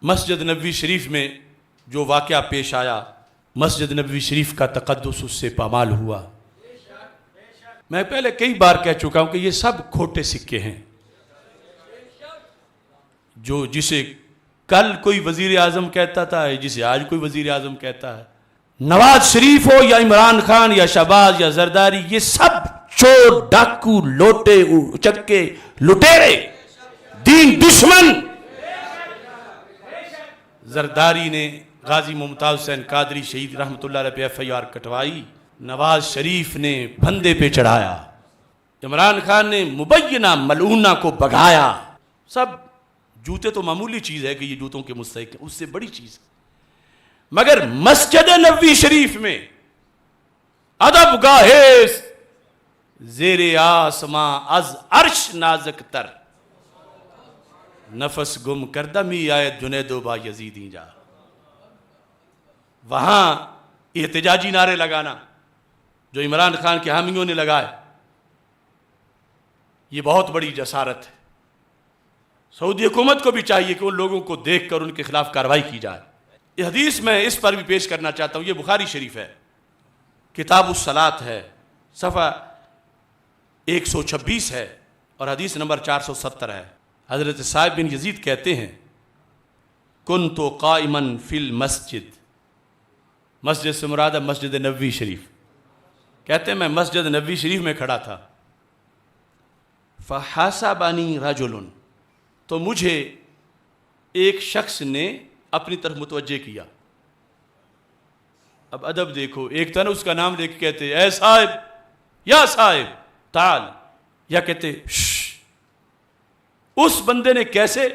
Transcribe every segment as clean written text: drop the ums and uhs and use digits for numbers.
مسجد نبوی شریف میں جو واقعہ پیش آیا، مسجد نبوی شریف کا تقدس اس سے پامال ہوا۔ میں پہلے کئی بار کہہ چکا ہوں کہ یہ سب کھوٹے سکے ہیں، جو جسے کل کوئی وزیر اعظم کہتا تھا، جسے آج کوئی وزیر اعظم کہتا ہے، نواز شریف ہو یا عمران خان یا شہباز یا زرداری، یہ سب چور، ڈاکو، لوٹے، چکے، لٹیرے، دین دشمن۔ زرداری نے غازی ممتاز حسین قادری شہید رحمۃ اللہ علیہ پہ F I R کٹوائی، Nawaz Sharif نے پھندے پہ چڑھایا، عمران خان نے مبینہ ملعونہ کو بگایا۔ سب جوتے تو معمولی چیز ہے کہ یہ جوتوں کے مستحق ہیں، اس سے بڑی چیز، مگر مسجد نبوی شریف میں ادب گاہے زیر آسماں از عرش نازک تر، نفس گم کردہ می آئے جنیدو با یزیدی جا، وہاں احتجاجی نعرے لگانا جو عمران خان کے حامیوں نے لگائے، یہ بہت بڑی جسارت ہے۔ سعودی حکومت کو بھی چاہیے کہ ان لوگوں کو دیکھ کر ان کے خلاف کارروائی کی جائے۔ یہ حدیث میں اس پر بھی پیش کرنا چاہتا ہوں، یہ بخاری شریف ہے، کتاب الصلاۃ ہے، صفحہ 126 ہے اور حدیث نمبر 470 ہے۔ حضرت صاحب بن یزید کہتے ہیں، کنت قائما فی المسجد، مسجد سے مراد ہے مسجد نبوی شریف، کہتے ہیں میں مسجد نبوی شریف میں کھڑا تھا، فحاسبنی رجل، تو مجھے ایک شخص نے اپنی طرف متوجہ کیا۔ اب ادب دیکھو، ایک تھا نا اس کا نام لے کے کہتے اے صاحب، یا صاحب تعال، یا کہتے شش، اس بندے نے کیسے؟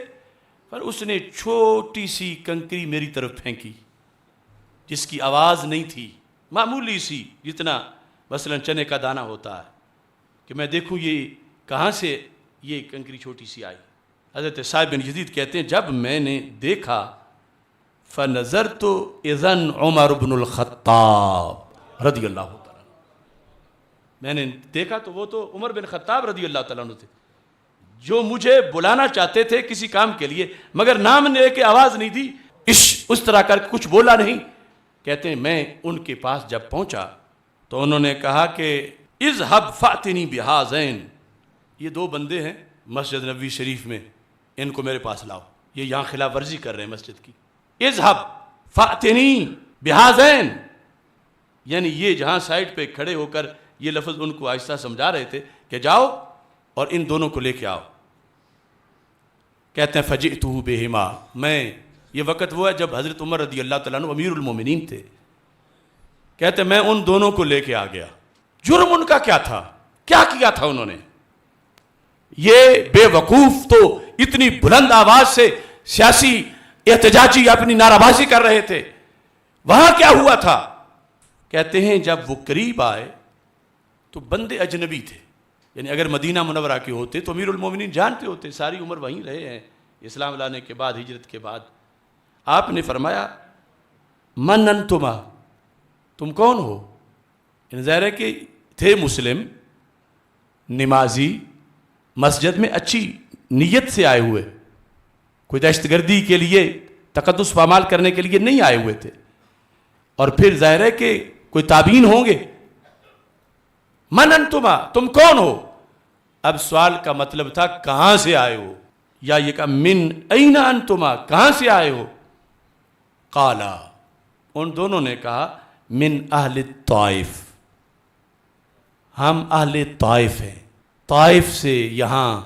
پر اس نے چھوٹی سی کنکری میری طرف پھینکی جس کی آواز نہیں تھی، معمولی سی، جتنا مثلا چنے کا دانہ ہوتا ہے، کہ میں دیکھوں یہ کہاں سے یہ کنکری چھوٹی سی آئی۔ حضرت صاحب بن یزید کہتے ہیں جب میں نے دیکھا فَنَظَرْتُ إِذَنْ عُمَرُ بْنُ الْخَطَّابِ رضی اللہ تعالیٰ، میں نے دیکھا تو وہ تو عمر بن خطاب رضی اللہ تعالیٰ عنہ تھے، جو مجھے بلانا چاہتے تھے کسی کام کے لیے، مگر نام لے کے آواز نہیں دی، اس طرح کر کچھ بولا نہیں۔ کہتے ہیں میں ان کے پاس جب پہنچا تو انہوں نے کہا کہ اذهب فأتنی بہذین، یہ دو بندے ہیں مسجد نبوی شریف میں، ان کو میرے پاس لاؤ، یہ یہاں خلاف ورزی کر رہے ہیں مسجد کی۔ اذهب فأتنی بہذین، یعنی یہ جہاں سائٹ پہ کھڑے ہو کر یہ لفظ ان کو آہستہ سمجھا رہے تھے کہ جاؤ اور ان دونوں کو لے کے آؤ۔ کہتے ہیں فجئتہ بہما، میں، یہ وقت وہ ہے جب حضرت عمر رضی اللہ تعالیٰ عنہ امیر المومنین تھے، کہتے ہیں میں ان دونوں کو لے کے آ گیا۔ جرم ان کا کیا تھا؟ کیا کیا تھا انہوں نے؟ یہ بے وقوف تو اتنی بلند آواز سے سیاسی احتجاجی اپنی نعرہ بازی کر رہے تھے، وہاں کیا ہوا تھا؟ کہتے ہیں جب وہ قریب آئے تو بندے اجنبی تھے، یعنی اگر مدینہ منورہ کے ہوتے تو امیر المومنین جانتے ہوتے، ساری عمر وہیں رہے ہیں اسلام لانے کے بعد، ہجرت کے بعد۔ آپ نے فرمایا من انتما، تم کون ہو؟ یعنی ظاہر ہے کہ تھے مسلم، نمازی، مسجد میں اچھی نیت سے آئے ہوئے، کوئی دہشت گردی کے لیے، تقدس پامال کرنے کے لیے نہیں آئے ہوئے تھے، اور پھر ظاہر ہے کہ کوئی تابعین ہوں گے۔ من انتما، تم کون ہو؟ اب سوال کا مطلب تھا کہاں سے آئے ہو، یا یہ کہا من این انتما، کہاں سے آئے ہو؟ قالا، ان دونوں نے کہا من اہل الطائف، ہم اہل طائف ہیں، طائف سے یہاں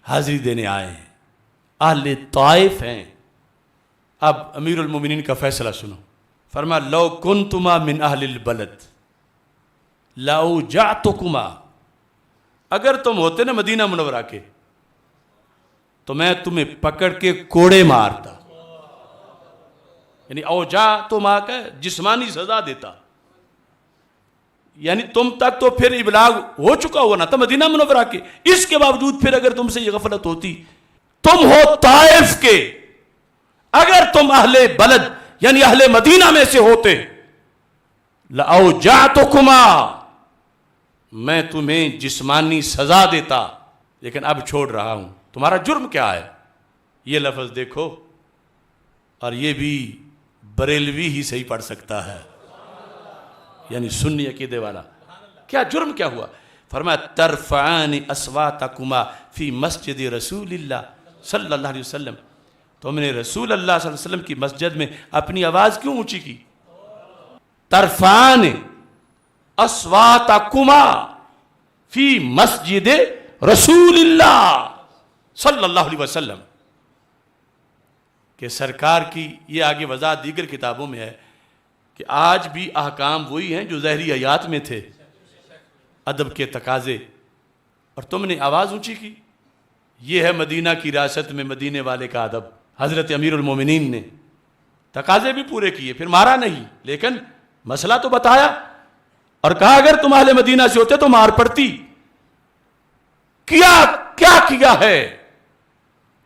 حاضری دینے آئے ہیں، اہل طائف ہیں۔ اب امیر المومنین کا فیصلہ سنو، فرمایا لو کنتما من اہل البلد لأوجعتکما، اگر تم ہوتے نا مدینہ منورہ کے تو میں تمہیں پکڑ کے کوڑے مارتا، یعنی اوجعتما کا جسمانی سزا دیتا، یعنی تم تک تو پھر ابلاغ ہو چکا ہوا نا تھا مدینہ منورہ کے، اس کے باوجود پھر اگر تم سے یہ غفلت ہوتی، تم ہو طائف کے، اگر تم اہل بلد یعنی اہل مدینہ میں سے ہوتے لأوجعتکما، میں تمہیں جسمانی سزا دیتا، لیکن اب چھوڑ رہا ہوں، تمہارا جرم کیا ہے؟ یہ لفظ دیکھو، اور یہ بھی بریلوی ہی صحیح پڑھ سکتا ہے، یعنی سنی عقیدے والا۔ کیا جرم کیا ہوا؟ فرمایا ترفعان اصواتکما فی مسجد رسول اللہ صلی اللہ علیہ وسلم، تم نے رسول اللہ صلی اللہ علیہ وسلم کی مسجد میں اپنی آواز کیوں اونچی کی؟ ترفعان اصواتکما فی مسجد رسول اللہ صلی اللہ علیہ وسلم، کہ سرکار کی یہ آگے وضاحت دیگر کتابوں میں ہے کہ آج بھی احکام وہی ہیں جو ظاہری حیات میں تھے، ادب کے تقاضے، اور تم نے آواز اونچی کی۔ یہ ہے مدینہ کی ریاست میں مدینے والے کا ادب۔ حضرت امیر المومنین نے تقاضے بھی پورے کیے، پھر مارا نہیں، لیکن مسئلہ تو بتایا اور کہا اگر تم اہل مدینہ سے ہوتے تو مار پڑتی۔ کیا ہے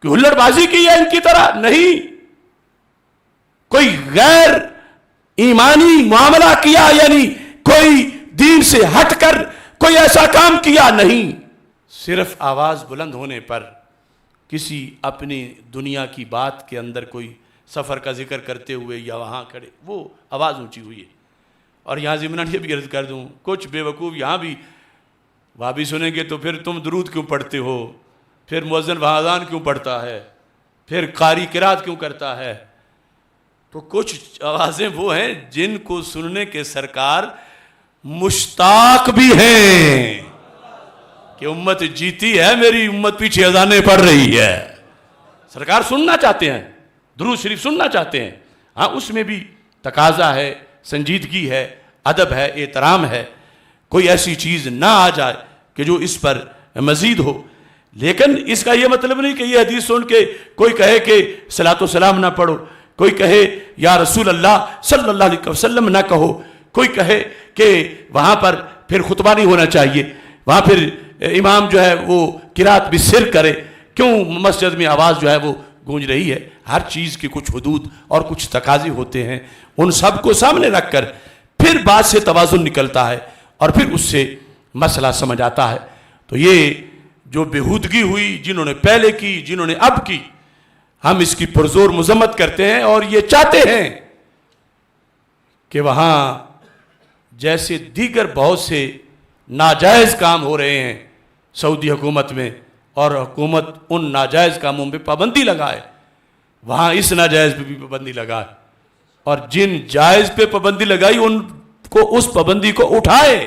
کہ ہلڑ بازی کی ہے ان کی طرح؟ نہیں، کوئی غیر ایمانی معاملہ کیا، یعنی کوئی دین سے ہٹ کر کوئی ایسا کام کیا نہیں۔ صرف آواز بلند ہونے پر کسی اپنی دنیا کی بات کے اندر کوئی سفر کا ذکر کرتے ہوئے یا وہاں کھڑے وہ آواز اونچی ہوئی ہے۔ اور یہاں ضمناً یہ بھی عرض کر دوں، کچھ بے وقوف یہاں بھی وہابی سنیں گے تو پھر تم درود کیوں پڑھتے ہو، پھر مؤذن وہاں اذان کیوں پڑھتا ہے، پھر قاری قرات کیوں کرتا ہے؟ تو کچھ آوازیں وہ ہیں جن کو سننے کے سرکار مشتاق بھی ہیں کہ امت جیتی ہے، میری امت پیچھے اذانیں پڑھ رہی ہے، سرکار سننا چاہتے ہیں، درود شریف سننا چاہتے ہیں۔ ہاں اس میں بھی تقاضا ہے، سنجیدگی ہے، ادب ہے، احترام ہے، کوئی ایسی چیز نہ آ جائے کہ جو اس پر مزید ہو۔ لیکن اس کا یہ مطلب نہیں کہ یہ حدیث سن کے کوئی کہے کہ صلاۃ و سلام نہ پڑھو، کوئی کہے یا رسول اللہ صلی اللہ علیہ وسلم نہ کہو، کوئی کہے کہ وہاں پر پھر خطبہ نہیں ہونا چاہیے، وہاں پھر امام جو ہے وہ قرات بھی سر کرے، کیوں مسجد میں آواز جو ہے وہ گونج رہی ہے۔ ہر چیز کی کچھ حدود اور کچھ تقاضے ہوتے ہیں، ان سب کو سامنے رکھ کر پھر بات سے توازن نکلتا ہے اور پھر اس سے مسئلہ سمجھ آتا ہے۔ تو یہ جو بےہودگی ہوئی جنہوں نے پہلے کی، جنہوں نے اب کی، ہم اس کی پرزور مذمت کرتے ہیں اور یہ چاہتے ہیں کہ وہاں جیسے دیگر بہت سے ناجائز کام ہو رہے ہیں سعودی حکومت میں، اور حکومت ان ناجائز کاموں پہ پابندی لگائے، وہاں اس ناجائز پہ بھی پابندی لگائے، اور جن جائز پہ پابندی لگائی ان کو اس پابندی کو اٹھائے۔